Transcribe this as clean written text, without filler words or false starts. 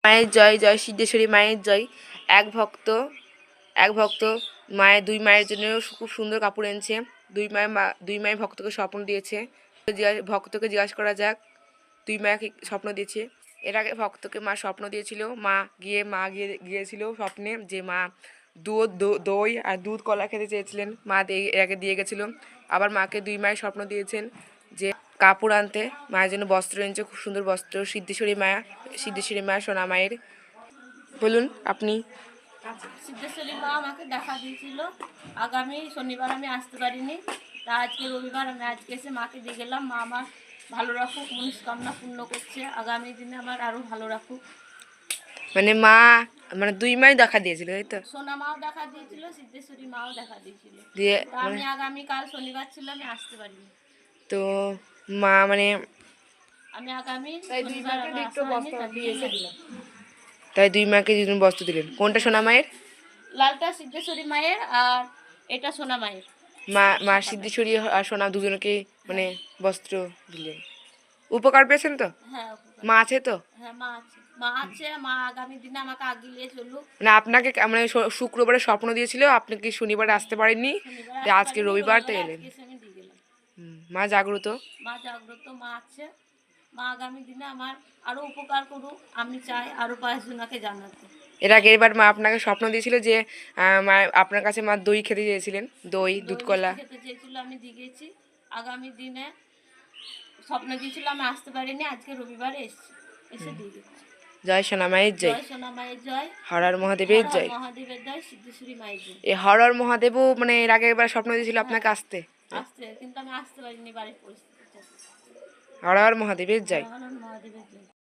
মায়ের জয়, জয় সিদ্ধেশ্বরী মায়ের জয়। এক ভক্ত দুই মায়ের জন্য খুব সুন্দর কাপড় এনেছে। দুই মায়ের ভক্তকে স্বপ্ন দিয়েছে। ভক্তকে জিজ্ঞাসা করা যাক দুই মাকে স্বপ্ন দিয়েছে। এর আগে ভক্তকে মা স্বপ্ন দিয়েছিল, গিয়েছিল স্বপ্নে যে মা দই আর দুধ কলা খেতে চেয়েছিলেন, মা এর আগে দিয়ে গেছিল। আবার মাকে দুই মায়ের স্বপ্ন দিয়েছেন যে কাপড় আনতে, মায়ের জন্য বস্ত্র এনেছে, খুব সুন্দর বস্ত্র। সিদ্ধেশ্বরী মা সোনা মায়ের। বলুন আপনি। সিদ্ধেশ্বরী মা আমাকে দেখা দিয়েছিল আগামী শনিবার আমি আসতে পারিনি, তা আজকে রবিবার আমি আজকে এসে মাকে দিয়ে গেলাম। মা আমার ভালো রাখুক, মনস্কামনা পূর্ণ করছে, আগামী দিনে আমার আরও ভালো রাখুক। মানে দুই মাই দেখা দিয়েছিল, তাই তো? সোনা মাও দেখা দিয়েছিল, সিদ্ধেশ্বরী মাও দেখা দিয়েছিল। দিয়ে আমি আগামীকাল শনিবার ছিল, আমি আসতে পারিনি। তো মা মানে আমি আগামী তাই দুই মাকে দুজন বস্ত্র দিলেন। কোনটা সোনা মায়ের? লালটা সিদ্ধেশ্বরী মায়ের আর এটা সোনা মায়ের। মা সিদ্ধেশ্বরী আর সোনা দুজনকে মানে বস্ত্র দিলেন। উপকার পেয়েছেন তো? হ্যাঁ, মা আছে তো? হ্যাঁ মা আছে, মা আগামী দিনে আমাকে আগিয়ে চলুক। মানে আপনাকে মানে শুক্রবারে স্বপ্ন দিয়েছিল, আপনি কি শনিবারে আসতে পারেননি, আজকে রবিবার তো এলেন। মা জাগ্রত, মা আছে। মা আগামী দিনে আমার আরো উপকার করুক, আমি চাই আরো 5 জনকে জানাতে। এবার মা আপনাকে স্বপ্ন দিয়েছিল যে মা আপনার কাছে মা দই খেতে চেয়েছিলেন, দই দুধ কলা খেতে চেয়েছিল, আমি দিয়ে গেছি। আগামী দিনে স্বপ্ন দিয়েছিল, আমি আসতে পারিনি, আজকে রবিবারে এসে দিয়ে গেছি। জয় সোনা মায়ের জয়, জয় সোনা মায়ের জয়, হর হর মহাদেবের জয়। মহাদেবের জয়, সিদ্ধেশ্বরী মায়ের জয়। এই হর হর মহাদেবও মানে এর আগে একবার স্বপ্ন দিয়েছিল আপনাকে আসতে, কিন্তু আমি আসতে পারিনি, বাড়ির পরিস্থিতি। হর হর মহাদেবের জয়। মহাদেবের জয়।